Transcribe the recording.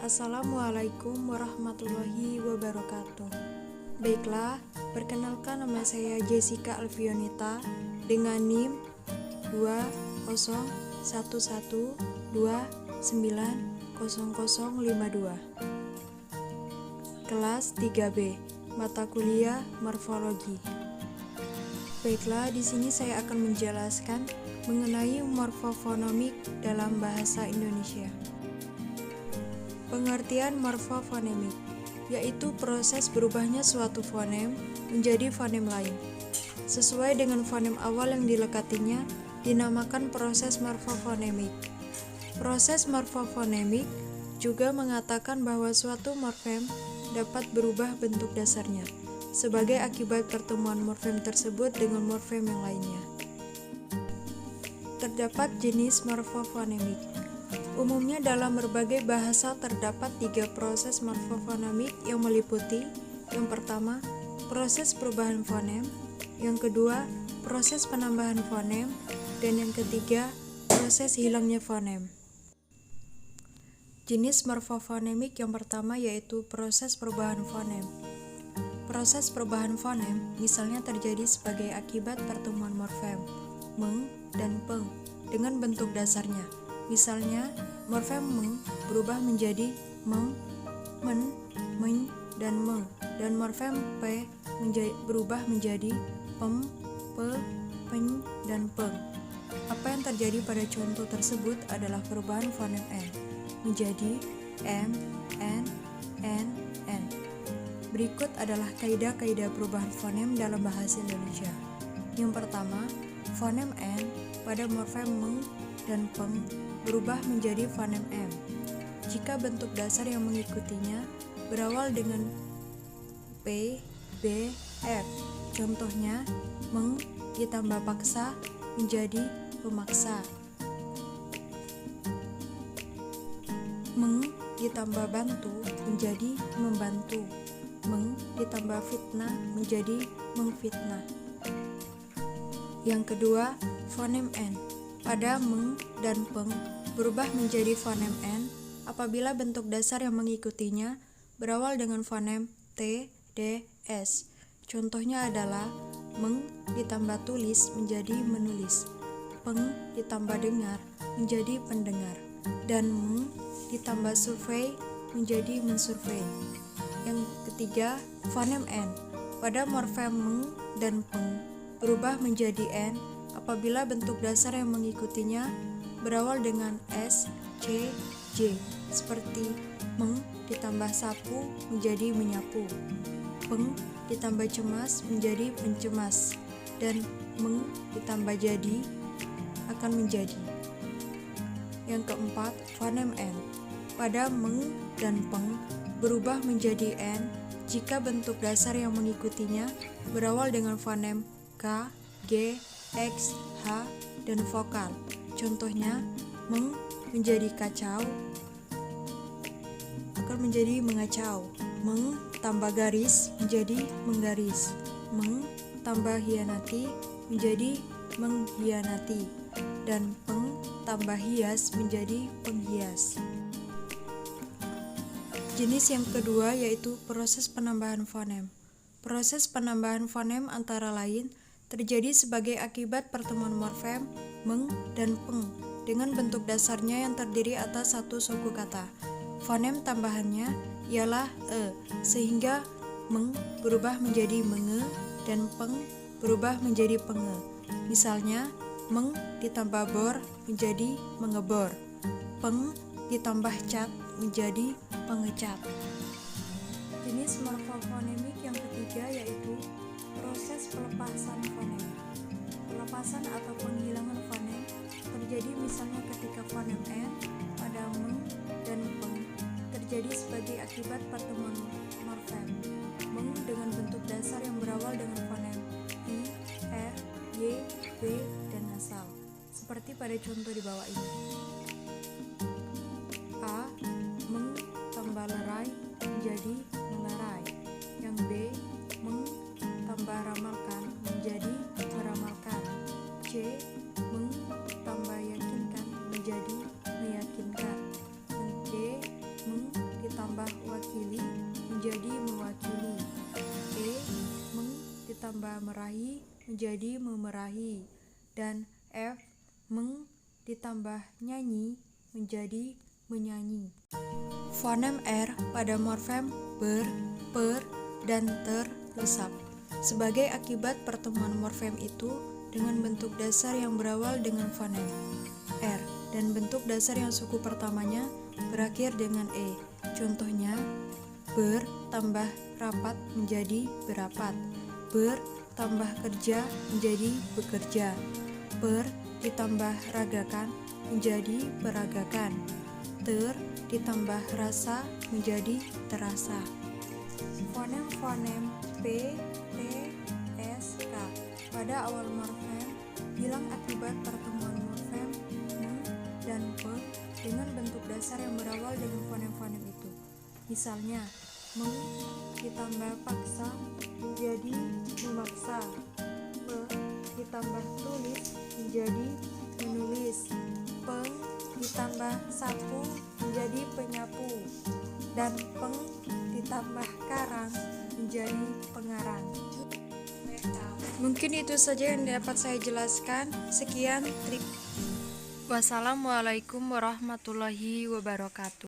Assalamualaikum warahmatullahi wabarakatuh. Baiklah, perkenalkan nama saya Jessica Alfionita dengan NIM 20112900052. Kelas 3B, mata kuliah morfologi. Baiklah, di sini saya akan menjelaskan mengenai morfofonemik dalam bahasa Indonesia. Pengertian morfofonemik yaitu proses berubahnya suatu fonem menjadi fonem lain sesuai dengan fonem awal yang dilekatinya dinamakan proses morfofonemik. Proses morfofonemik juga mengatakan bahwa suatu morfem dapat berubah bentuk dasarnya sebagai akibat pertemuan morfem tersebut dengan morfem yang lainnya. Terdapat jenis morfofonemik. Umumnya dalam berbagai bahasa terdapat 3 proses morfofonemik yang meliputi: yang pertama, proses perubahan fonem, yang kedua, proses penambahan fonem, dan yang ketiga, proses hilangnya fonem. Jenis morfofonemik yang pertama yaitu proses perubahan fonem. Proses perubahan fonem misalnya terjadi sebagai akibat pertemuan morfem meng dan peng dengan bentuk dasarnya. Misalnya, morfem meng berubah menjadi meng, men, men, dan meng, dan morfem p berubah menjadi pem, pe, pen, dan peng. Apa yang terjadi pada contoh tersebut adalah perubahan fonem n menjadi m, n, n. Berikut adalah kaidah-kaidah perubahan fonem dalam bahasa Indonesia. Yang pertama, fonem n pada morfem meng dan peng berubah menjadi fonem m jika bentuk dasar yang mengikutinya berawal dengan p, b, f. Contohnya, meng ditambah paksa menjadi pemaksa, meng ditambah bantu menjadi membantu, meng ditambah fitnah menjadi mengfitnah. Yang kedua, fonem n pada meng dan peng berubah menjadi fonem n apabila bentuk dasar yang mengikutinya berawal dengan fonem t, d, s. Contohnya adalah meng ditambah tulis menjadi menulis, peng ditambah dengar menjadi pendengar, dan meng ditambah survei menjadi mensurvei. Yang ketiga, fonem n pada morfem meng dan peng berubah menjadi n apabila bentuk dasar yang mengikutinya berawal dengan s, c, j, seperti meng ditambah sapu menjadi menyapu, peng ditambah cemas menjadi pencemas, dan meng ditambah jadi akan menjadi. Yang keempat, fonem n pada meng dan peng berubah menjadi n jika bentuk dasar yang mengikutinya berawal dengan fonem k, g, x, h, dan vokal. Contohnya, meng menjadi kacau akan menjadi mengacau, meng tambah garis menjadi menggaris, meng tambah hianati menjadi menghianati, dan peng tambah hias menjadi penghias. Jenis yang kedua yaitu proses penambahan fonem. Proses penambahan fonem antara lain terjadi sebagai akibat pertemuan morfem meng dan peng dengan bentuk dasarnya yang terdiri atas satu suku kata. Fonem tambahannya ialah e, sehingga meng berubah menjadi menge dan peng berubah menjadi penge. Misalnya, meng ditambah bor menjadi mengebor, peng ditambah cat menjadi pengecat. Jenis morfofonemik yang ketiga yaitu proses pelepasan fonem. Pelepasan atau penghilangan fonem terjadi misalnya ketika fonem n pada meng dan peng terjadi sebagai akibat pertemuan morfem meng dengan bentuk dasar yang berawal dengan fonem i, r, y, b, dan nasal, seperti pada contoh di bawah ini. A. Meng tambah lerai menjadi melerai. Yang B. Meng tambah ramalkan menjadi meramalkan. C. Meng tambah yakinkan menjadi meyakinkan. Dan D. Meng menjadi mewakili. Meng ditambah merahi menjadi memerahi. Dan meng ditambah nyanyi menjadi menyanyi. Fonem R pada morfem ber, per, dan ter lesap. Sebagai akibat pertemuan morfem itu dengan bentuk dasar yang berawal dengan fonem R dan bentuk dasar yang suku pertamanya berakhir dengan E. Contohnya, ber tambah rapat menjadi berapat, ber tambah kerja menjadi bekerja, per ditambah ragakan menjadi peragakan, ter ditambah rasa menjadi terasa. Fonem-fonem P, T, S, K pada awal morfem bilang akibat pertemuan morfem M dan P dengan bentuk dasar yang berawal dengan fonem-fonem itu. Misalnya, meng ditambah paksa menjadi memaksa, me ditambah tulis menjadi menulis, peng ditambah sapu menjadi penyapu, dan peng ditambah karang menjadi pengarang. Mungkin itu saja yang dapat saya jelaskan. Sekian. Wassalamualaikum warahmatullahi wabarakatuh.